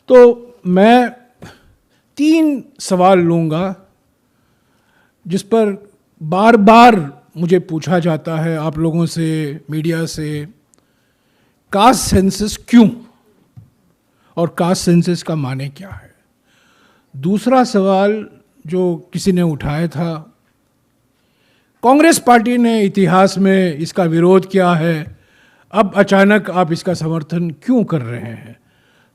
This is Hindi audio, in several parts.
तो मैं 3 सवाल लूँगा जिस पर बार बार मुझे पूछा जाता है आप लोगों से, मीडिया से, कास्ट सेंसस क्यों और कास्ट सेंसस का माने क्या है। दूसरा सवाल जो किसी ने उठाया था, कांग्रेस पार्टी ने इतिहास में इसका विरोध किया है, अब अचानक आप इसका समर्थन क्यों कर रहे हैं।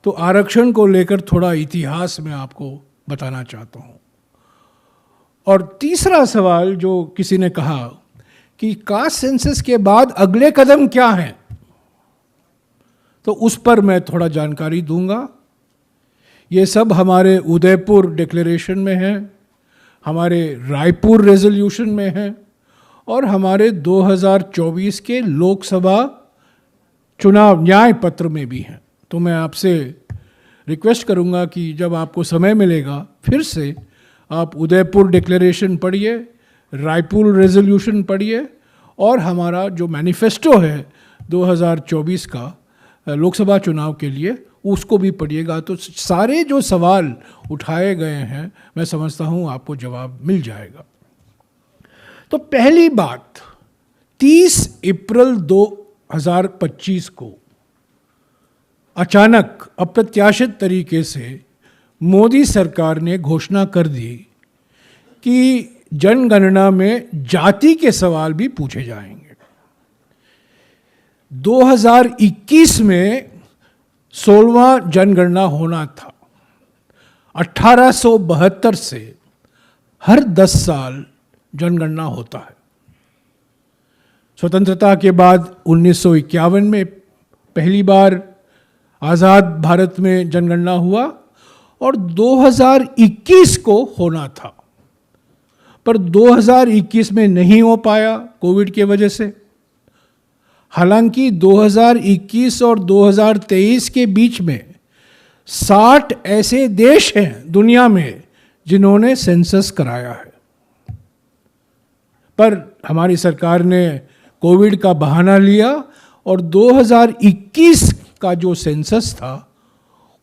तो आरक्षण को लेकर थोड़ा इतिहास में आपको बताना चाहता हूँ। और तीसरा सवाल जो किसी ने कहा कि कास्ट सेंसस के बाद अगले कदम क्या हैं, तो उस पर मैं थोड़ा जानकारी दूंगा। ये सब हमारे उदयपुर डिक्लेरेशन में है, हमारे रायपुर रेजोल्यूशन में है और हमारे 2024 के लोकसभा चुनाव न्याय पत्र में भी हैं। तो मैं आपसे रिक्वेस्ट करूंगा कि जब आपको समय मिलेगा फिर से आप उदयपुर डिक्लेरेशन पढ़िए, रायपुर रेजोल्यूशन पढ़िए और हमारा जो मैनिफेस्टो है 2024 का लोकसभा चुनाव के लिए उसको भी पढ़िएगा। तो सारे जो सवाल उठाए गए हैं मैं समझता हूँ आपको जवाब मिल जाएगा। तो पहली बात, 30 अप्रैल 2025 को अचानक अप्रत्याशित तरीके से मोदी सरकार ने घोषणा कर दी कि जनगणना में जाति के सवाल भी पूछे जाएंगे। 2021 में 16वां जनगणना होना था। 1872 से हर 10 साल जनगणना होता है। स्वतंत्रता के बाद 1951 में पहली बार आज़ाद भारत में जनगणना हुआ और 2021 को होना था, पर 2021 में नहीं हो पाया कोविड की वजह से। हालांकि 2021 और 2023 के बीच में 60 ऐसे देश हैं दुनिया में जिन्होंने सेंसस कराया है, पर हमारी सरकार ने कोविड का बहाना लिया और 2021 का जो सेंसस था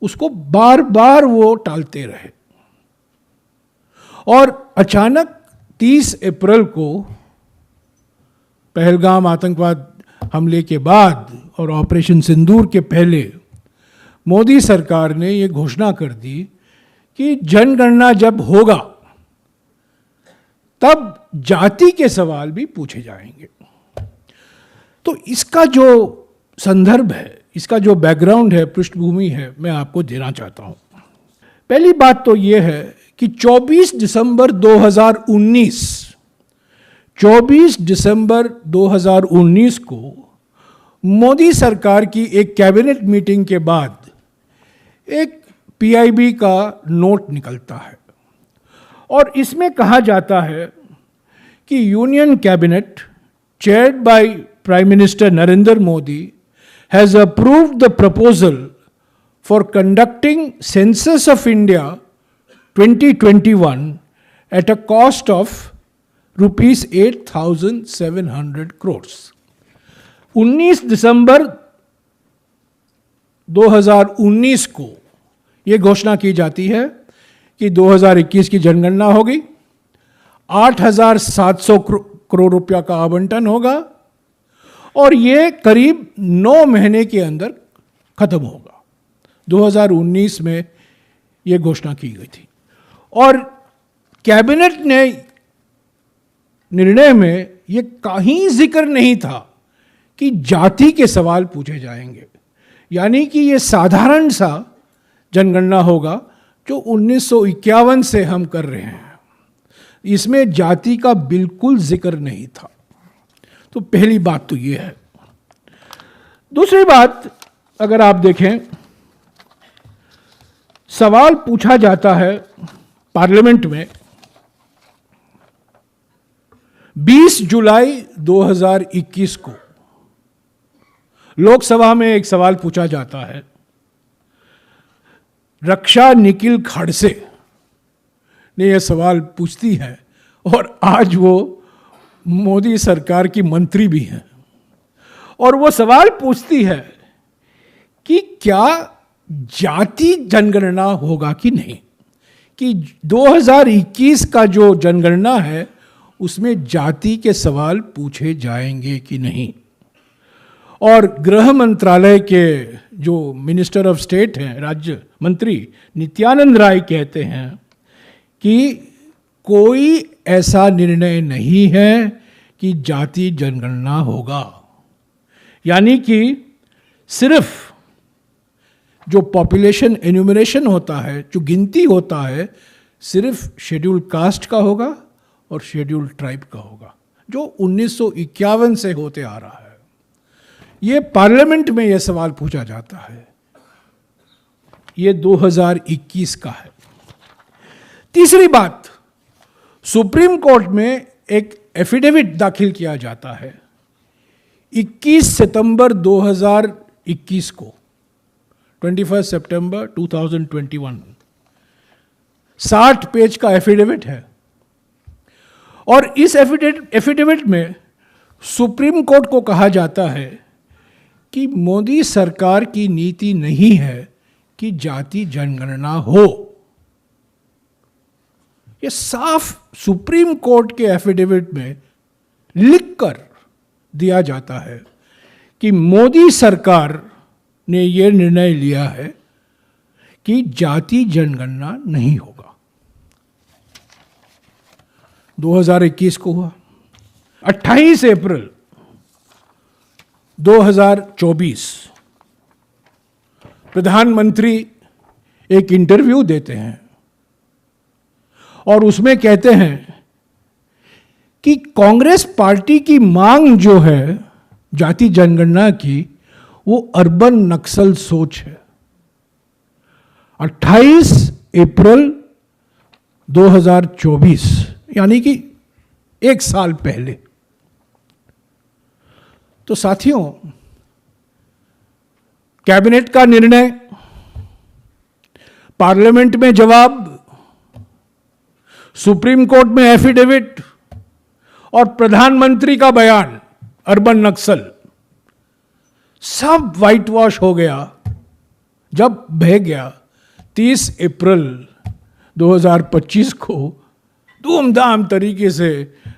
उसको बार बार वो टालते रहे। और अचानक 30 अप्रैल को पहलगाम आतंकवाद हमले के बाद और ऑपरेशन सिंदूर के पहले मोदी सरकार ने ये घोषणा कर दी कि जनगणना जब होगा तब जाति के सवाल भी पूछे जाएंगे। तो इसका जो संदर्भ है, इसका जो बैकग्राउंड है, पृष्ठभूमि है, मैं आपको देना चाहता हूं। पहली बात तो ये है कि 24 दिसंबर 2019 को मोदी सरकार की एक कैबिनेट मीटिंग के बाद एक पीआईबी का नोट निकलता है और इसमें कहा जाता है कि union cabinet chaired by Prime Minister Narendra Modi has approved the proposal for conducting Census of India 2021 at a cost of rupees 8,700 crores. 19 दिसंबर 2019 को ये घोषणा की जाती है कि 2021 की जनगणना होगी, 8,700 करोड़ रुपया का आवंटन होगा और ये करीब 9 महीने के अंदर खत्म होगा। 2019 में ये घोषणा की गई थी और कैबिनेट ने निर्णय में ये कहीं जिक्र नहीं था कि जाति के सवाल पूछे जाएंगे, यानी कि ये साधारण सा जनगणना होगा जो 1951 से हम कर रहे हैं। इसमें जाति का बिल्कुल जिक्र नहीं था। तो पहली बात तो ये है। दूसरी बात, अगर आप देखें, सवाल पूछा जाता है पार्लियामेंट में 20 जुलाई 2021 को लोकसभा में एक सवाल पूछा जाता है। रक्षा निखिल खड़से ने यह सवाल पूछती है और आज वो मोदी सरकार की मंत्री भी हैं और वो सवाल पूछती है कि क्या जाति जनगणना होगा कि नहीं, कि 2021 का जो जनगणना है उसमें जाति के सवाल पूछे जाएंगे कि नहीं। और गृह मंत्रालय के जो मिनिस्टर ऑफ स्टेट हैं, राज्य मंत्री नित्यानंद राय कहते हैं कि कोई ऐसा निर्णय नहीं है कि जाति जनगणना होगा। यानी कि सिर्फ जो पॉपुलेशन एन्यूमरेशन होता है, जो गिनती होता है, सिर्फ शेड्यूल कास्ट का होगा और शेड्यूल ट्राइब का होगा, जो 1951 से होते आ रहा है। ये पार्लियामेंट में यह सवाल पूछा जाता है, ये 2021 का है। तीसरी बात, सुप्रीम कोर्ट में एक एफिडेविट दाखिल किया जाता है 21 सितंबर 2021 को, 21 सितंबर 2021, 60 पेज का एफिडेविट है। और इस एफिडेविट में सुप्रीम कोर्ट को कहा जाता है कि मोदी सरकार की नीति नहीं है कि जाति जनगणना हो। यह साफ सुप्रीम कोर्ट के एफिडेविट में लिखकर दिया जाता है कि मोदी सरकार ने यह निर्णय लिया है कि जाति जनगणना नहीं होगा। 2021 को हुआ। 28 अप्रैल 2024 प्रधानमंत्री एक इंटरव्यू देते हैं और उसमें कहते हैं कि कांग्रेस पार्टी की मांग जो है जाति जनगणना की, वो अर्बन नक्सल सोच है। 28 अप्रैल 2024 यानी कि एक साल पहले। तो साथियों, कैबिनेट का निर्णय, पार्लियामेंट में जवाब, सुप्रीम कोर्ट में एफिडेविट और प्रधानमंत्री का बयान अर्बन नक्सल, सब व्हाइट वॉश हो गया जब बह गया 30 अप्रैल 2025 को धूमधाम तरीके से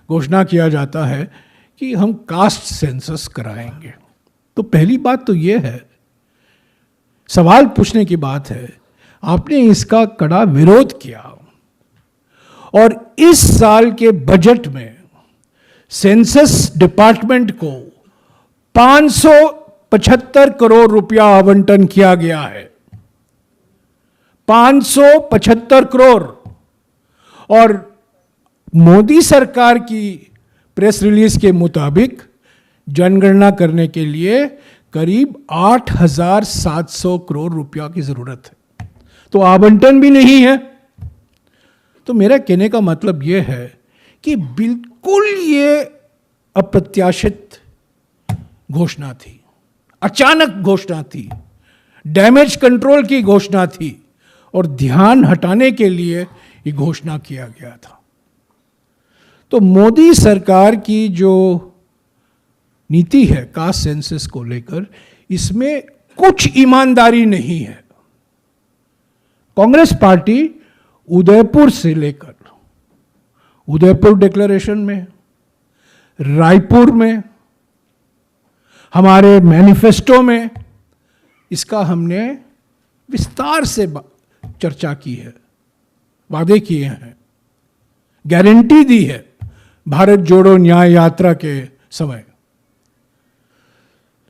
घोषणा किया जाता है कि हम कास्ट सेंसस कराएंगे। तो पहली बात तो यह है, सवाल पूछने की बात है, आपने इसका कड़ा विरोध किया और इस साल के बजट में सेंसस डिपार्टमेंट को 575 करोड़ रुपया आवंटन किया गया है। 575 करोड़। और मोदी सरकार की प्रेस रिलीज के मुताबिक जनगणना करने के लिए करीब 8,700 करोड़ रुपया की जरूरत है, तो आवंटन भी नहीं है। तो मेरा कहने का मतलब यह है कि बिल्कुल ये अप्रत्याशित घोषणा थी, अचानक घोषणा थी, डैमेज कंट्रोल की घोषणा थी और ध्यान हटाने के लिए ये घोषणा किया गया था। तो मोदी सरकार की जो नीति है कास्ट सेंसस को लेकर, इसमें कुछ ईमानदारी नहीं है। कांग्रेस पार्टी उदयपुर से लेकर, उदयपुर डिक्लेरेशन में, रायपुर में, हमारे मैनिफेस्टो में इसका हमने विस्तार से चर्चा की है, वादे किए हैं, गारंटी दी है भारत जोड़ो न्याय यात्रा के समय।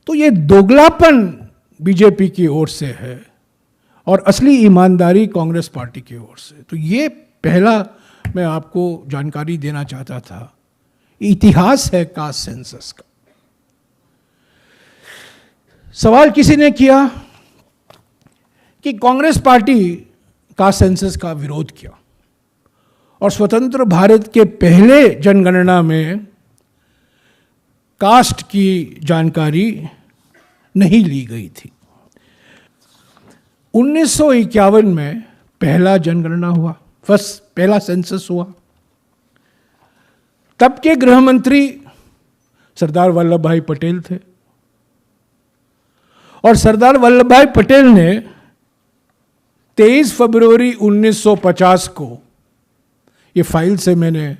तो ये दोगलापन बीजेपी की ओर से है और असली ईमानदारी कांग्रेस पार्टी की ओर से। तो ये पहला मैं आपको जानकारी देना चाहता था, इतिहास है कास्ट सेंसस का। सवाल किसी ने किया कि कांग्रेस पार्टी कास्ट सेंसस का विरोध किया और स्वतंत्र भारत के पहले जनगणना में कास्ट की जानकारी नहीं ली गई थी। 1951 में पहला जनगणना हुआ, पहला सेंसस हुआ। तब के गृह मंत्री सरदार वल्लभ भाई पटेल थे और सरदार वल्लभ भाई पटेल ने 23 फरवरी 1950 को, ये फाइल से मैंने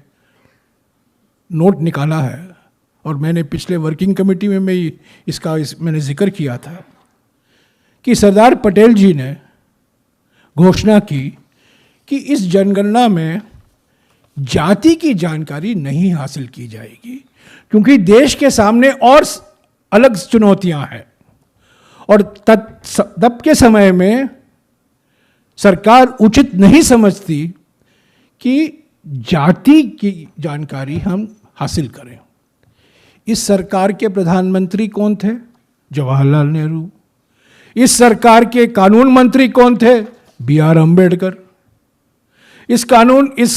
नोट निकाला है और मैंने पिछले वर्किंग कमेटी में मैंने जिक्र किया था कि सरदार पटेल जी ने घोषणा की कि इस जनगणना में जाति की जानकारी नहीं हासिल की जाएगी, क्योंकि देश के सामने और अलग चुनौतियां हैं और तब के समय में सरकार उचित नहीं समझती कि जाति की जानकारी हम हासिल करें। इस सरकार के प्रधानमंत्री कौन थे? जवाहरलाल नेहरू। इस सरकार के कानून मंत्री कौन थे? B.R. अम्बेडकर। इस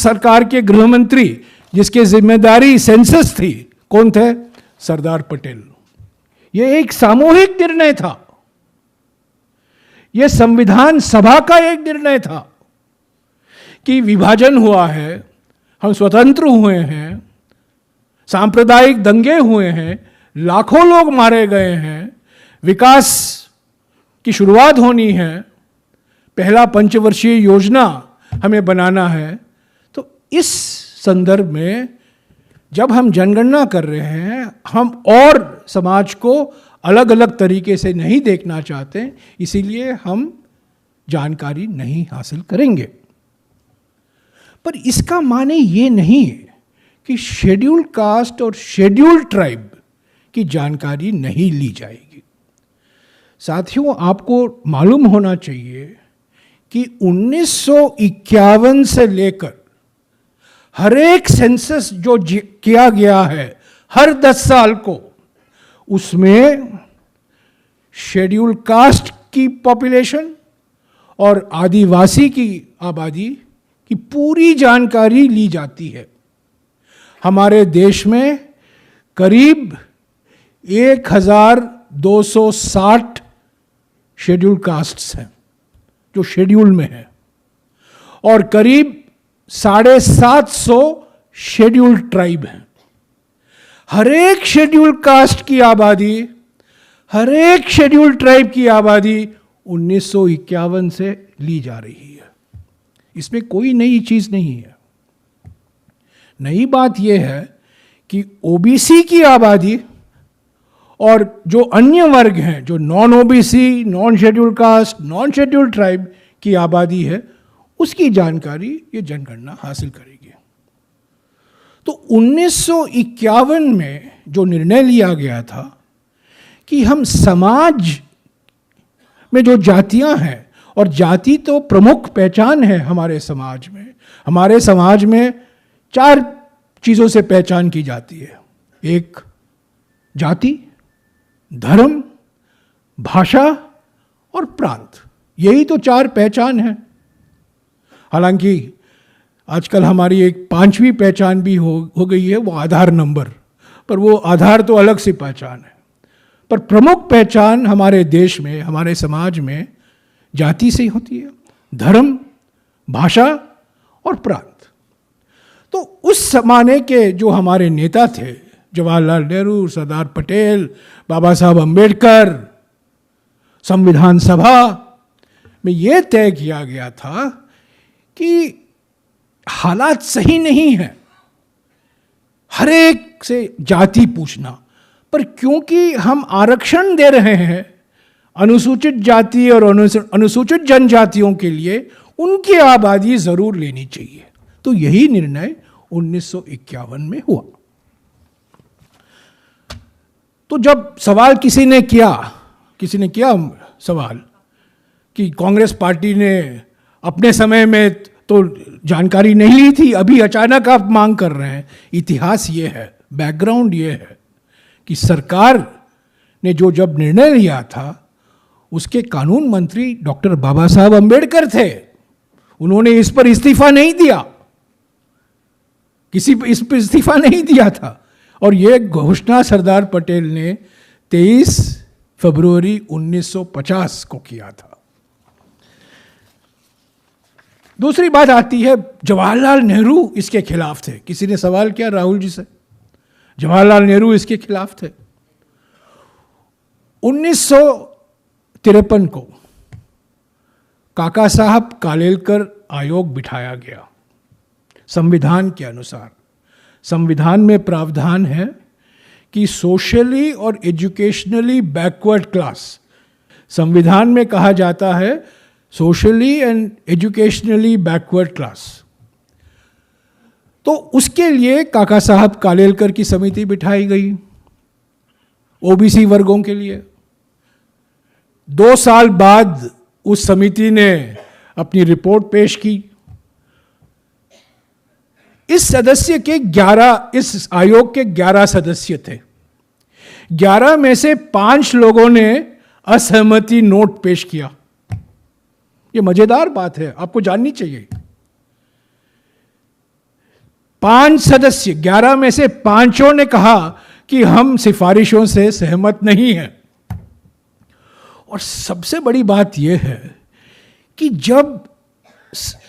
सरकार के गृह मंत्री जिसकी जिम्मेदारी सेंसस थी, कौन थे? सरदार पटेल। यह एक सामूहिक निर्णय था, यह संविधान सभा का एक निर्णय था कि विभाजन हुआ है, हम स्वतंत्र हुए हैं, सांप्रदायिक दंगे हुए हैं, लाखों लोग मारे गए हैं, विकास की शुरुआत होनी है, पहला पंचवर्षीय योजना हमें बनाना है। तो इस संदर्भ में जब हम जनगणना कर रहे हैं, हम और समाज को अलग अलग तरीके से नहीं देखना चाहते, इसीलिए हम जानकारी नहीं हासिल करेंगे। पर इसका माने ये नहीं है कि शेड्यूल्ड कास्ट और शेड्यूल्ड ट्राइब की जानकारी नहीं ली जाएगी। साथियों, आपको मालूम होना चाहिए कि 1951 से लेकर हर एक सेंसस जो किया गया है हर 10 साल को, उसमें शेड्यूल्ड कास्ट की पॉपुलेशन और आदिवासी की आबादी की पूरी जानकारी ली जाती है। हमारे देश में करीब 1260 शेड्यूल्ड कास्ट्स हैं जो शेड्यूल में हैं और करीब 750 शेड्यूल्ड ट्राइब हैं। हर एक शेड्यूल्ड कास्ट की आबादी, हर एक शेड्यूल्ड ट्राइब की आबादी 1951 से ली जा रही है। इसमें कोई नई चीज नहीं है। नई बात यह है कि ओबीसी की आबादी और जो अन्य वर्ग हैं, जो non OBC, non scheduled caste, non scheduled tribe की आबादी है, उसकी जानकारी ये जनगणना हासिल करेगी। तो 1951 में जो निर्णय लिया गया था कि हम समाज में जो जातियां हैं, और जाति तो प्रमुख पहचान है हमारे समाज में 4 चीज़ों से पहचान की जाती है। एक जाति, धर्म, भाषा और प्रांत, यही तो 4 पहचान है। हालांकि आजकल हमारी एक 5वीं पहचान भी हो गई है, वो आधार नंबर, पर वो आधार तो अलग सी पहचान है। पर प्रमुख पहचान हमारे देश में, हमारे समाज में जाति से ही होती है, धर्म, भाषा और प्रांत। तो उस जमाने के जो हमारे नेता थे, जवाहरलाल नेहरू, सरदार पटेल, बाबा साहब अम्बेडकर, संविधान सभा में यह तय किया गया था कि हालात सही नहीं है हर एक से जाति पूछना, पर क्योंकि हम आरक्षण दे रहे हैं अनुसूचित जाति और अनुसूचित जनजातियों के लिए, उनकी आबादी जरूर लेनी चाहिए। तो यही निर्णय 1951 में हुआ। तो जब सवाल किसी ने किया सवाल कि कांग्रेस पार्टी ने अपने समय में तो जानकारी नहीं ली थी, अभी अचानक आप मांग कर रहे हैं। इतिहास ये है, बैकग्राउंड ये है कि सरकार ने जब निर्णय लिया था, उसके कानून मंत्री डॉक्टर बाबा साहब अम्बेडकर थे। उन्होंने इस पर इस्तीफा नहीं दिया, इस पर इस्तीफा नहीं दिया था, और यह घोषणा सरदार पटेल ने 23 फरवरी 1950 को किया था। दूसरी बात आती है, जवाहरलाल नेहरू इसके खिलाफ थे। किसी ने सवाल किया राहुल जी से, जवाहरलाल नेहरू इसके खिलाफ थे। 1953 को काका साहब कालेलकर आयोग बिठाया गया संविधान के अनुसार। संविधान में प्रावधान है कि सोशली और एजुकेशनली बैकवर्ड क्लास, संविधान में कहा जाता है socially and educationally backward class, तो उसके लिए काका साहब कालेलकर की समिति बिठाई गई ओबीसी वर्गों के लिए। 2 साल बाद उस समिति ने अपनी रिपोर्ट पेश की। इस आयोग के 11 सदस्य थे। 11 में से 5 लोगों ने असहमति नोट पेश किया। ये मजेदार बात है, आपको जाननी चाहिए। 5 सदस्य, 11 में से 5 ने कहा कि हम सिफारिशों से सहमत नहीं हैं। और सबसे बड़ी बात यह है कि जब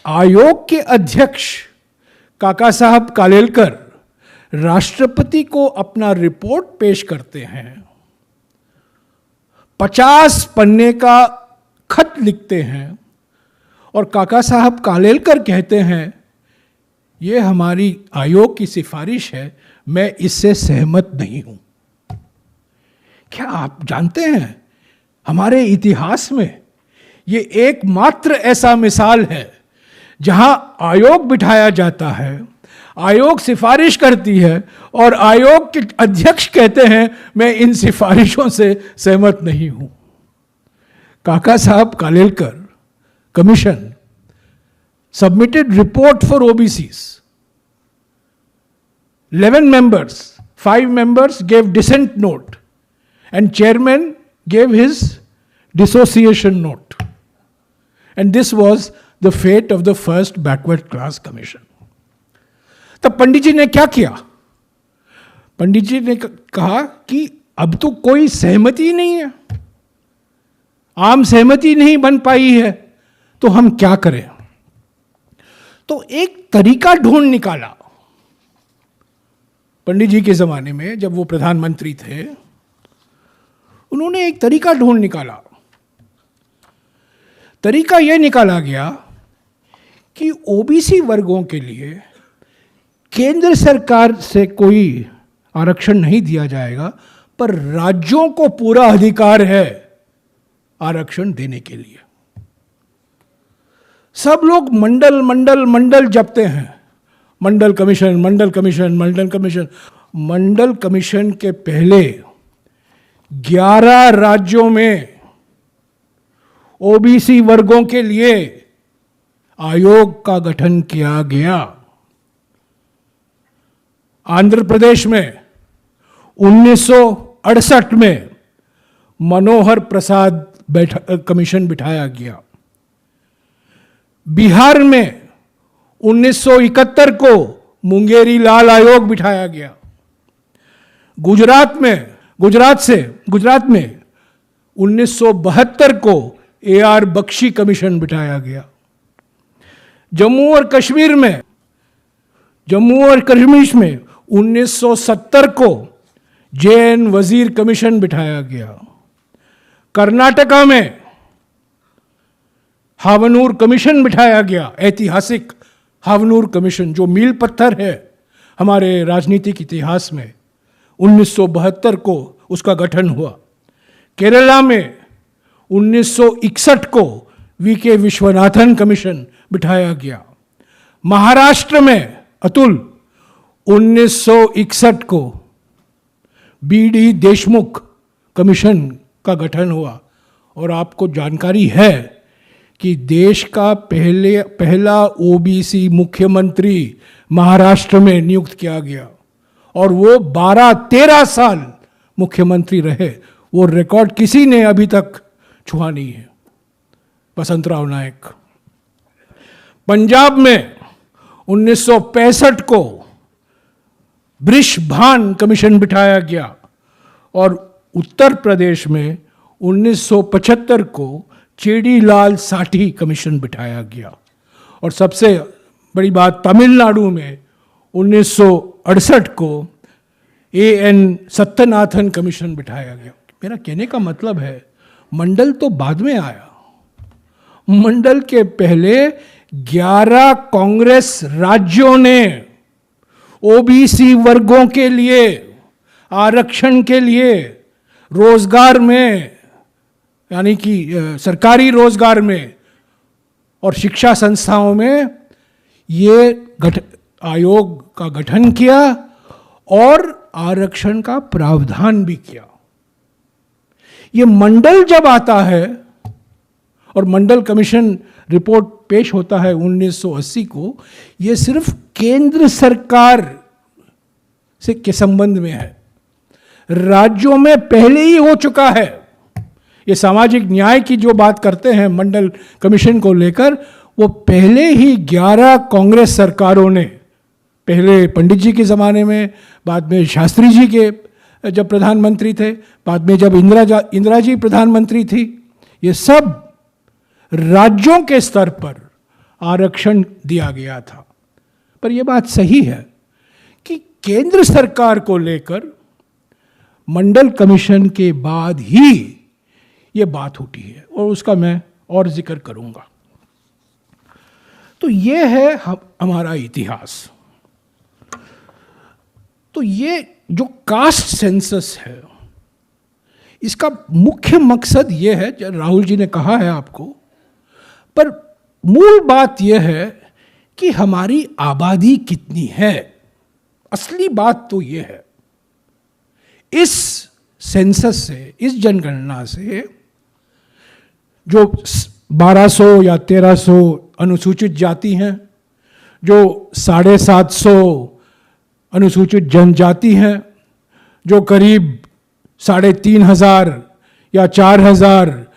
आयोग के अध्यक्ष काका साहब कालेलकर राष्ट्रपति को अपना रिपोर्ट पेश करते हैं, 50 पन्ने का खत लिखते हैं और काका साहब कालेलकर कहते हैं ये हमारी आयोग की सिफारिश है, मैं इससे सहमत नहीं हूं। क्या आप जानते हैं हमारे इतिहास में ये एकमात्र ऐसा मिसाल है जहां आयोग बिठाया जाता है, आयोग सिफारिश करती है और आयोग के अध्यक्ष कहते हैं मैं इन सिफारिशों से सहमत नहीं हूं। काका साहब Kalelkar commission submitted report for OBCs. 11 members, 5 members gave dissent note and chairman gave his dissociation note. And this was the fate of the first backward class commission. तब पंडित जी ने क्या किया? पंडित जी ने कहा कि अब तो कोई सहमति नहीं है, आम सहमति नहीं बन पाई है, तो हम क्या करें? तो एक तरीका ढूंढ निकाला। पंडित जी के जमाने में जब वो प्रधानमंत्री थे, उन्होंने एक तरीका ढूंढ निकाला। तरीका यह निकाला गया कि ओबीसी वर्गों के लिए केंद्र सरकार से कोई आरक्षण नहीं दिया जाएगा, पर राज्यों को पूरा अधिकार है आरक्षण देने के लिए। सब लोग मंडल मंडल मंडल जपते हैं, मंडल कमीशन, मंडल कमीशन, मंडल कमीशन। मंडल कमीशन के पहले 11 राज्यों में ओबीसी वर्गों के लिए आयोग का गठन किया गया। आंध्र प्रदेश में 1968 में मनोहर प्रसाद कमीशन बिठाया गया। बिहार में 1971 को मुंगेरी लाल आयोग बिठाया गया। गुजरात में 1972 को AR बख्शी कमीशन बिठाया गया। जम्मू और कश्मीर में 1970 को JN वजीर कमीशन बिठाया गया। कर्नाटका में हावनूर कमीशन बिठाया गया, ऐतिहासिक हावनूर कमीशन जो मील पत्थर है हमारे राजनीतिक इतिहास में। 1972 को उसका गठन हुआ। केरला में 1961 को VK विश्वनाथन कमीशन बिठाया गया। महाराष्ट्र में अतुल 1961 को BD देशमुख कमीशन का गठन हुआ। और आपको जानकारी है कि देश का पहला ओबीसी मुख्यमंत्री महाराष्ट्र में नियुक्त किया गया और वो 12-13 साल मुख्यमंत्री रहे। वो रिकॉर्ड किसी ने अभी तक छुआ नहीं है, वसंतराव नायक। पंजाब में 1965 को बृषभान कमीशन बिठाया गया और उत्तर प्रदेश में 1975 को चेडीलाल साठी कमीशन बिठाया गया। और सबसे बड़ी बात, तमिलनाडु में 1968 को AN सत्यनाथन कमीशन बिठाया गया। मेरा कहने का मतलब है मंडल तो बाद में आया, मंडल के पहले 11 कांग्रेस राज्यों ने ओबीसी वर्गों के लिए आरक्षण के लिए रोजगार में, यानी कि सरकारी रोजगार में और शिक्षा संस्थाओं में ये आयोग का गठन किया और आरक्षण का प्रावधान भी किया। ये मंडल जब आता है और मंडल कमीशन रिपोर्ट पेश होता है 1980 को, ये सिर्फ केंद्र सरकार से के संबंध में है, राज्यों में पहले ही हो चुका है। ये सामाजिक न्याय की जो बात करते हैं मंडल कमीशन को लेकर, वो पहले ही 11 कांग्रेस सरकारों ने, पहले पंडित जी के ज़माने में, बाद में शास्त्री जी के जब प्रधानमंत्री थे, बाद में जब इंदिरा जी प्रधानमंत्री थी, ये सब राज्यों के स्तर पर आरक्षण दिया गया था। पर यह बात सही है कि केंद्र सरकार को लेकर मंडल कमीशन के बाद ही ये बात उठी है और उसका मैं और जिक्र करूंगा। तो ये है हमारा इतिहास। तो ये जो कास्ट सेंसस है, इसका मुख्य मकसद ये है, राहुल जी ने कहा है आपको, पर मूल बात यह है कि हमारी आबादी कितनी है। असली बात तो ये है, इस सेंसस से, इस जनगणना से जो 1200 या 1300 अनुसूचित जाति हैं, जो 750 अनुसूचित जनजाति हैं, जो करीब 3500 या 4000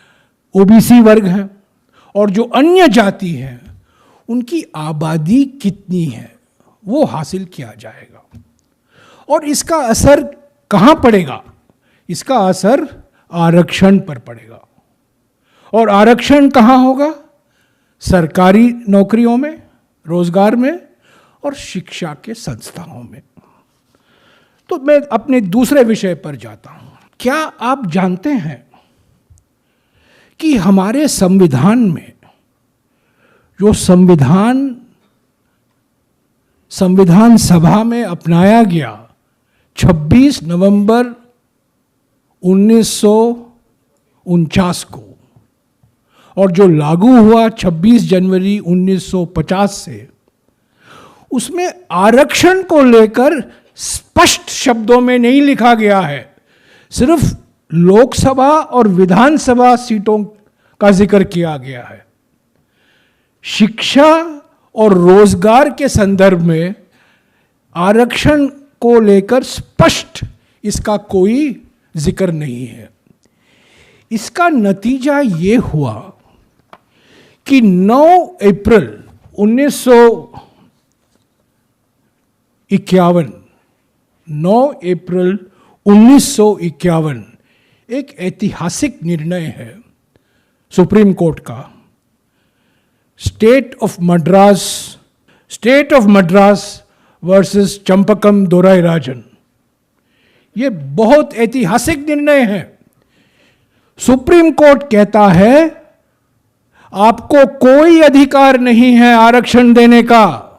ओबीसी वर्ग हैं, और जो अन्य जाति हैं, उनकी आबादी कितनी है वो हासिल किया जाएगा। और इसका असर कहाँ पड़ेगा? इसका असर आरक्षण पर पड़ेगा। और आरक्षण कहाँ होगा? सरकारी नौकरियों में, रोजगार में और शिक्षा के संस्थाओं में। तो मैं अपने दूसरे विषय पर जाता हूं। क्या आप जानते हैं कि हमारे संविधान में, जो संविधान सभा में अपनाया गया 26 नवंबर 1949 को और जो लागू हुआ 26 जनवरी 1950 से, उसमें आरक्षण को लेकर स्पष्ट शब्दों में नहीं लिखा गया है, सिर्फ लोकसभा और विधानसभा सीटों का जिक्र किया गया है। शिक्षा और रोजगार के संदर्भ में आरक्षण को लेकर स्पष्ट इसका कोई जिक्र नहीं है। इसका नतीजा ये हुआ कि 9 अप्रैल 1951 एक ऐतिहासिक निर्णय है सुप्रीम कोर्ट का, state of Madras versus Champakam Dorairajan. ये बहुत ऐतिहासिक निर्णय है। सुप्रीम कोर्ट कहता है आपको कोई अधिकार नहीं है आरक्षण देने का,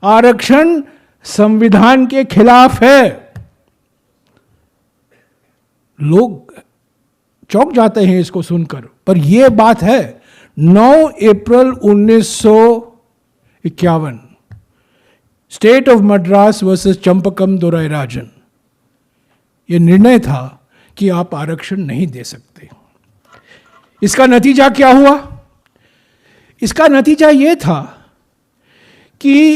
आरक्षण संविधान के खिलाफ है। लोग चौंक जाते हैं इसको सुनकर, पर यह बात है। 9 अप्रैल 1951 state of Madras versus Champakam Dorairajan, यह निर्णय था कि आप आरक्षण नहीं दे सकते। इसका नतीजा क्या हुआ? इसका नतीजा यह था कि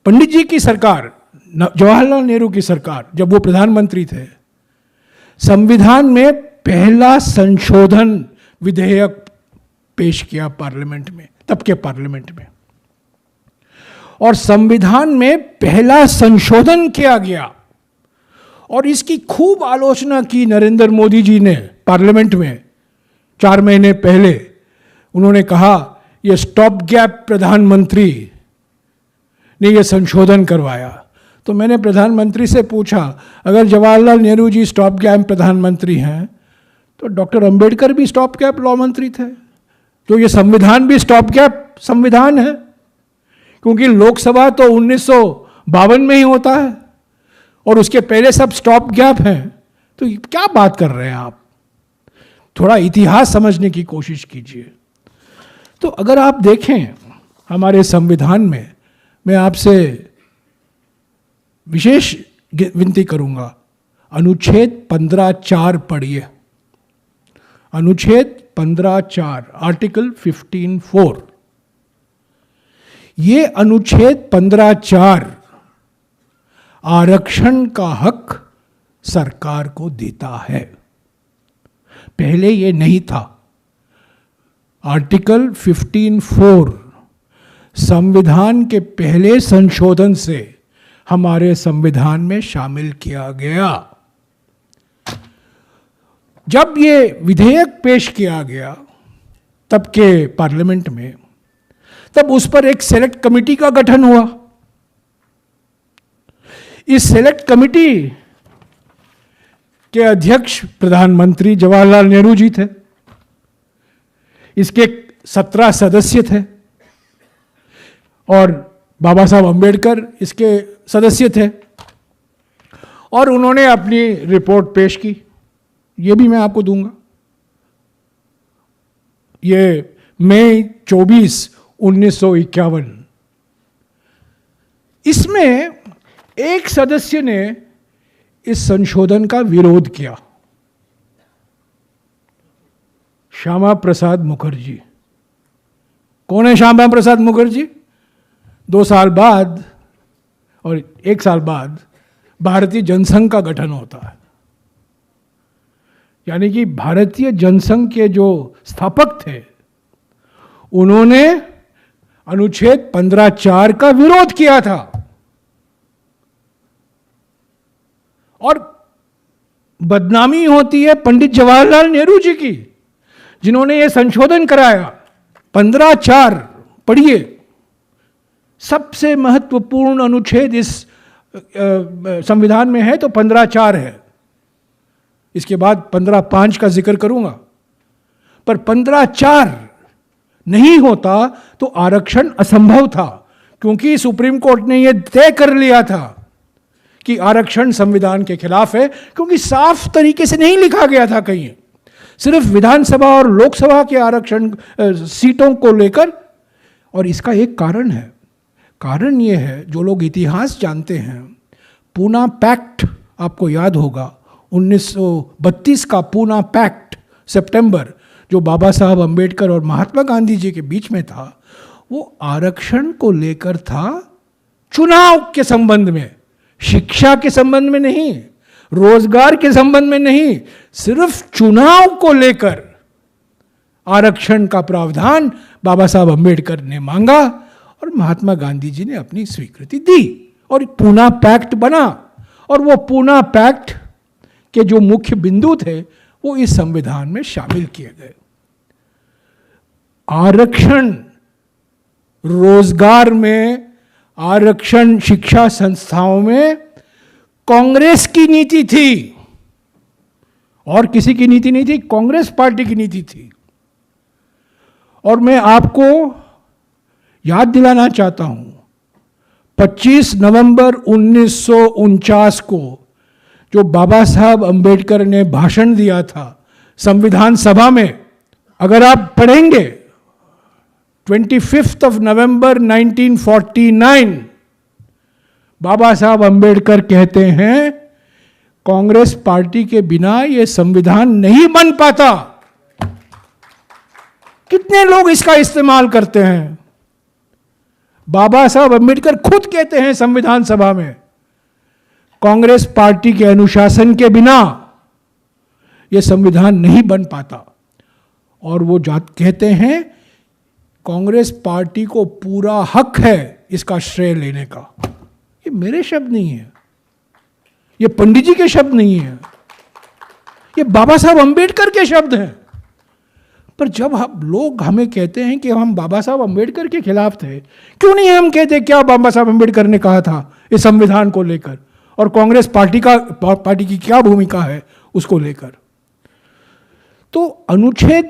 पंडित जी की सरकार, जवाहरलाल नेहरू की सरकार, जब वो प्रधानमंत्री थे, संविधान में पहला संशोधन विधेयक पेश किया पार्लियामेंट में, तब के पार्लियामेंट में, और संविधान में पहला संशोधन किया गया और इसकी खूब आलोचना की नरेंद्र मोदी जी ने पार्लियामेंट में 4 महीने पहले। उन्होंने कहा यह स्टॉप गैप प्रधानमंत्री ने यह संशोधन करवाया। तो मैंने प्रधानमंत्री से पूछा, अगर जवाहरलाल नेहरू जी स्टॉप गैप प्रधानमंत्री हैं तो डॉक्टर अंबेडकर भी स्टॉप गैप लॉ मंत्री थे। तो ये संविधान भी स्टॉप गैप संविधान है, क्योंकि लोकसभा तो 1952 में ही होता है और उसके पहले सब स्टॉप गैप हैं। तो क्या बात कर रहे हैं आप? थोड़ा इतिहास समझने की कोशिश कीजिए। तो अगर आप देखें हमारे संविधान में, मैं आपसे विशेष विनती करूंगा, अनुच्छेद 15(4) पढ़िए। अनुच्छेद 15(4) आर्टिकल 15(4). ये अनुच्छेद 15(4) आरक्षण का हक सरकार को देता है। पहले ये नहीं था। आर्टिकल 15(4) संविधान के पहले संशोधन से हमारे संविधान में शामिल किया गया। जब ये विधेयक पेश किया गया तब के पार्लियामेंट में, तब उस पर एक सेलेक्ट कमेटी का गठन हुआ। इस सेलेक्ट कमेटी के अध्यक्ष प्रधानमंत्री जवाहरलाल नेहरू जी थे। इसके 17 सदस्य थे और बाबा साहब अंबेडकर इसके सदस्य थे, और उन्होंने अपनी रिपोर्ट पेश की। ये भी मैं आपको दूंगा। ये मई 24, 1951। इसमें एक सदस्य ने इस संशोधन का विरोध किया, श्यामा प्रसाद मुखर्जी। कौन है श्यामा प्रसाद मुखर्जी? 2 साल बाद और 1 साल बाद भारतीय जनसंघ का गठन होता है। यानी कि भारतीय जनसंघ के जो स्थापक थे, उन्होंने अनुच्छेद 15(4) का विरोध किया था। और बदनामी होती है पंडित जवाहरलाल नेहरू जी की, जिन्होंने यह संशोधन कराया। 15(4) पढ़िए। सबसे महत्वपूर्ण अनुच्छेद इस संविधान में है तो 15(4) है। इसके बाद 15(5) का जिक्र करूंगा। पर 15(4) नहीं होता तो आरक्षण असंभव था, क्योंकि सुप्रीम कोर्ट ने यह तय कर लिया था कि आरक्षण संविधान के खिलाफ है, क्योंकि साफ तरीके से नहीं लिखा गया था कहीं, सिर्फ विधानसभा और लोकसभा के आरक्षण सीटों को लेकर। और इसका एक कारण है। कारण यह है, जो लोग इतिहास जानते हैं, पूना पैक्ट आपको याद होगा, 1932 का पूना पैक्ट, सितंबर, जो बाबा साहब अंबेडकर और महात्मा गांधी जी के बीच में था, वो आरक्षण को लेकर था, चुनाव के संबंध में, शिक्षा के संबंध में नहीं, रोजगार के संबंध में नहीं, सिर्फ चुनाव को लेकर आरक्षण का प्रावधान बाबा साहब अंबेडकर ने मांगा और महात्मा गांधी जी ने अपनी स्वीकृति दी और पूना पैक्ट बना। और वो पूना पैक्ट के जो मुख्य बिंदु थे वो इस संविधान में शामिल किए गए। आरक्षण रोजगार में, आरक्षण शिक्षा संस्थाओं में कांग्रेस की नीति थी, और किसी की नीति नहीं थी, कांग्रेस पार्टी की नीति थी। और मैं आपको याद दिलाना चाहता हूं, 25 नवंबर 1949 को जो बाबा साहब अंबेडकर ने भाषण दिया था संविधान सभा में, अगर आप पढ़ेंगे 25 नवंबर 1949, बाबा साहब अंबेडकर कहते हैं, कांग्रेस पार्टी के बिना यह संविधान नहीं बन पाता। कितने लोग इसका इस्तेमाल करते हैं? बाबा साहब अंबेडकर खुद कहते हैं संविधान सभा में, कांग्रेस पार्टी के अनुशासन के बिना यह संविधान नहीं बन पाता। और वो कहते हैं, कांग्रेस पार्टी को पूरा हक है इसका श्रेय लेने का। ये मेरे शब्द नहीं है, ये पंडित जी के शब्द नहीं है, ये बाबा साहब अंबेडकर के शब्द हैं। पर जब हम लोग हमें कहते हैं कि हम बाबा साहब अंबेडकर के खिलाफ थे, क्यों नहीं हम कहते क्या बाबा साहब अंबेडकर ने कहा था इस संविधान को लेकर, और कांग्रेस पार्टी की क्या भूमिका है उसको लेकर। तो अनुच्छेद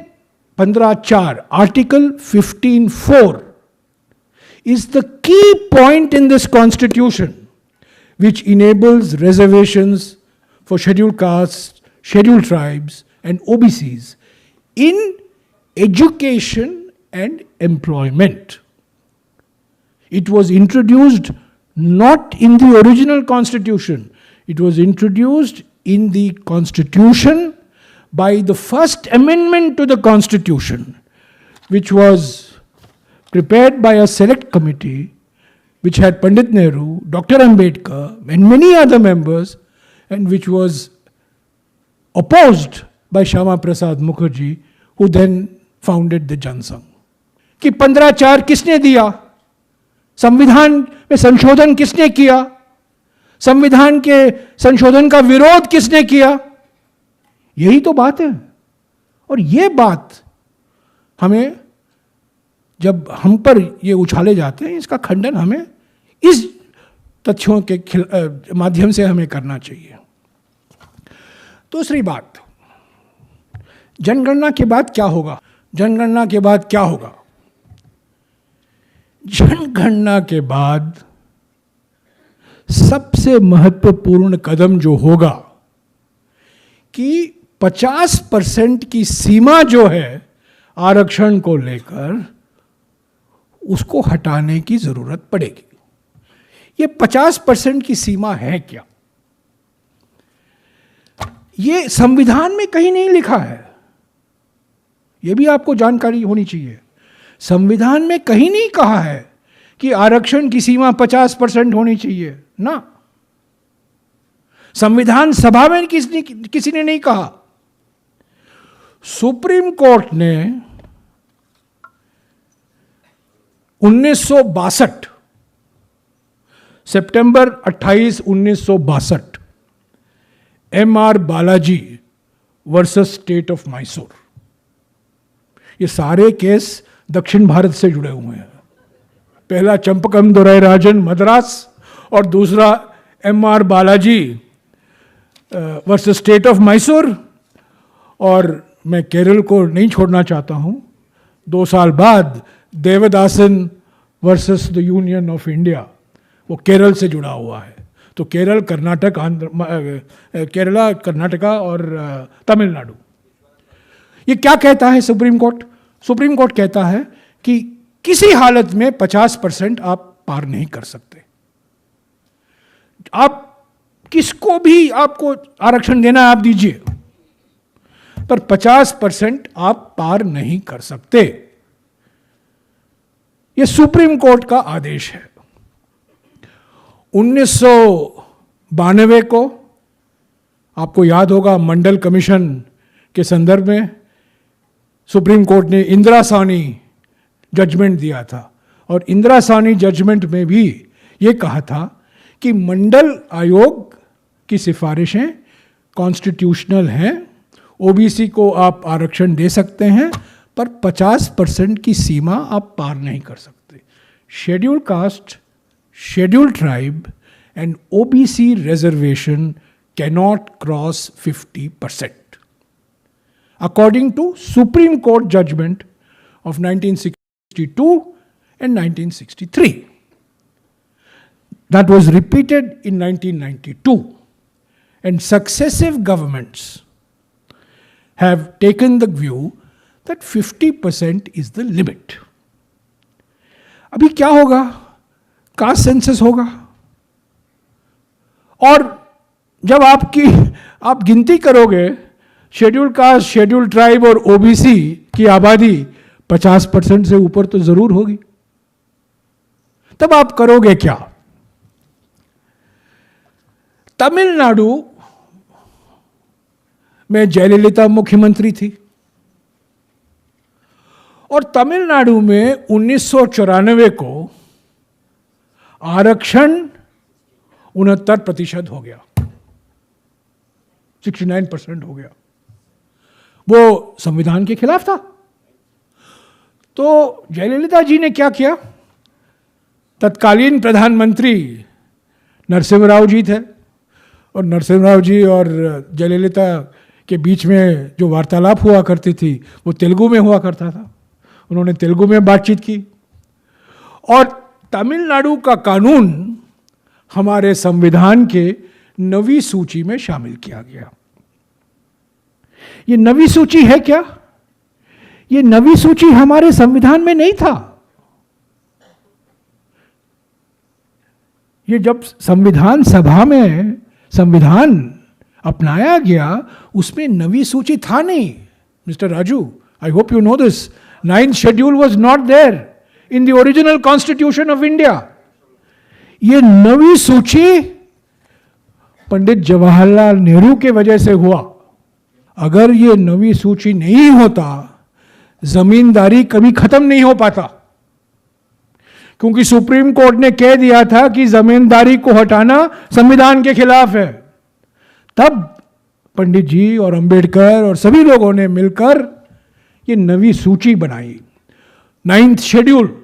15(4) article 15(4) is the key point in this constitution which enables reservations for scheduled castes, scheduled tribes and OBCs in education and employment. It was introduced not in the original constitution, it was introduced in the constitution by the first amendment to the constitution, which was prepared by a select committee which had Pandit Nehru, Dr. Ambedkar and many other members, and which was opposed by Shyama Prasad Mukherjee, who then founded the Jansangh. कि 15(4) किसने दिया? संविधान में संशोधन किसने किया? संविधान के संशोधन का विरोध किसने किया? यही तो बात है। और ये बात हमें, जब हम पर ये उछाले जाते हैं, इसका खंडन हमें इस तथ्यों के माध्यम से हमें करना चाहिए। दूसरी बात, जनगणना के बाद क्या होगा? जनगणना के बाद क्या होगा? जनगणना के बाद सबसे महत्वपूर्ण कदम जो होगा कि 50% की सीमा जो है आरक्षण को लेकर, उसको हटाने की जरूरत पड़ेगी। ये 50% की सीमा है क्या? ये संविधान में कहीं नहीं लिखा है। यह भी आपको जानकारी होनी चाहिए। संविधान में कहीं नहीं कहा है कि आरक्षण की सीमा 50% होनी चाहिए ना। संविधान सभा में किसी ने नहीं कहा। सुप्रीम कोर्ट ने 1962, सितंबर 28, 1962, M.R. Balaji versus state of Mysore, ये सारे केस दक्षिण भारत से जुड़े हुए हैं। पहला चंपकम दोराई राजन मद्रास और दूसरा M.R. Balaji versus state of Mysore. और मैं केरल को नहीं छोड़ना चाहता हूं। 2 साल बाद Devadasan versus the union of India, वो केरल से जुड़ा हुआ है। तो केरल, कर्नाटक, केरला, कर्नाटका और तमिलनाडु। ये क्या कहता है सुप्रीम कोर्ट? सुप्रीम कोर्ट कहता है कि किसी हालत में 50% आप पार नहीं कर सकते। आप किसको भी आपको आरक्षण देना है, आप दीजिए, पर 50% आप पार नहीं कर सकते। यह सुप्रीम कोर्ट का आदेश है। 1992 को, आपको याद होगा, मंडल कमीशन के संदर्भ में सुप्रीम कोर्ट ने इंदिरा साहनी जजमेंट दिया था। और इंदिरा साहनी जजमेंट में भी ये कहा था कि मंडल आयोग की सिफारिशें कॉन्स्टिट्यूशनल हैं, ओबीसी को आप आरक्षण दे सकते हैं, पर 50% की सीमा आप पार नहीं कर सकते। Scheduled caste, scheduled tribe and OBC reservation cannot cross 50%, according to Supreme Court judgment of 1962 and 1963. That was repeated in 1992, and successive governments have taken the view that 50% is the limit. अभी क्या होगा? कास्ट सेंसस होगा, और जब आप गिनती करोगे शेड्यूल्ड कास्ट, शेड्यूल्ड ट्राइब और ओबीसी की आबादी 50% से ऊपर तो जरूर होगी। तब आप करोगे क्या? तमिलनाडु में जयललिता मुख्यमंत्री थी, और तमिलनाडु में 1994 को आरक्षण 69% हो गया, 69% हो गया। वो संविधान के खिलाफ था। तो जयललिता जी ने क्या किया? तत्कालीन प्रधानमंत्री नरसिम्हा राव जी थे, और नरसिम्हा राव जी और जयललिता के बीच में जो वार्तालाप हुआ करती थी वो तेलुगु में हुआ करता था। उन्होंने तेलुगु में बातचीत की और तमिलनाडु का कानून हमारे संविधान के 9वीं सूची में शामिल किया गया। ये 9वीं सूची है क्या? ये 9वीं सूची हमारे संविधान में नहीं था। ये जब संविधान सभा में संविधान अपनाया गया उसमें 9वीं सूची था नहीं। Mister Raju, I hope you know this, 9th schedule was not there in the original constitution of India. ये 9वीं सूची पंडित जवाहरलाल नेहरू के वजह से हुआ। अगर ये 9वीं सूची नहीं होता, जमींदारी कभी खत्म नहीं हो पाता, क्योंकि सुप्रीम कोर्ट ने कह दिया था कि जमींदारी को हटाना संविधान के खिलाफ है। तब पंडित जी और अंबेडकर और सभी लोगों ने मिलकर ये 9वीं सूची बनाई, 9th शेड्यूल।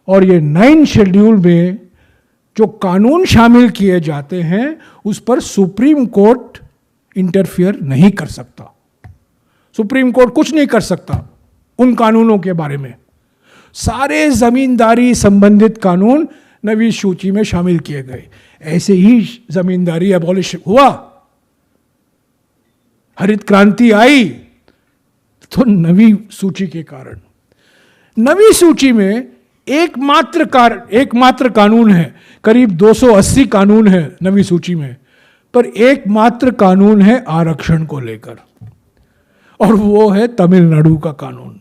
और ये 9th शेड्यूल में जो कानून शामिल किए जाते हैं उस पर सुप्रीम कोर्ट इंटरफियर नहीं कर सकता। सुप्रीम कोर्ट कुछ नहीं कर सकता उन कानूनों के बारे में। सारे जमींदारी संबंधित कानून 9वीं सूची में शामिल किए गए। ऐसे ही जमींदारी अबॉलिश हुआ, हरित क्रांति आई, तो 9वीं सूची के कारण। 9वीं सूची में एकमात्र कानून है, करीब 280 कानून है 9वीं सूची में, पर एकमात्र कानून है आरक्षण को लेकर, और वो है तमिलनाडु का कानून।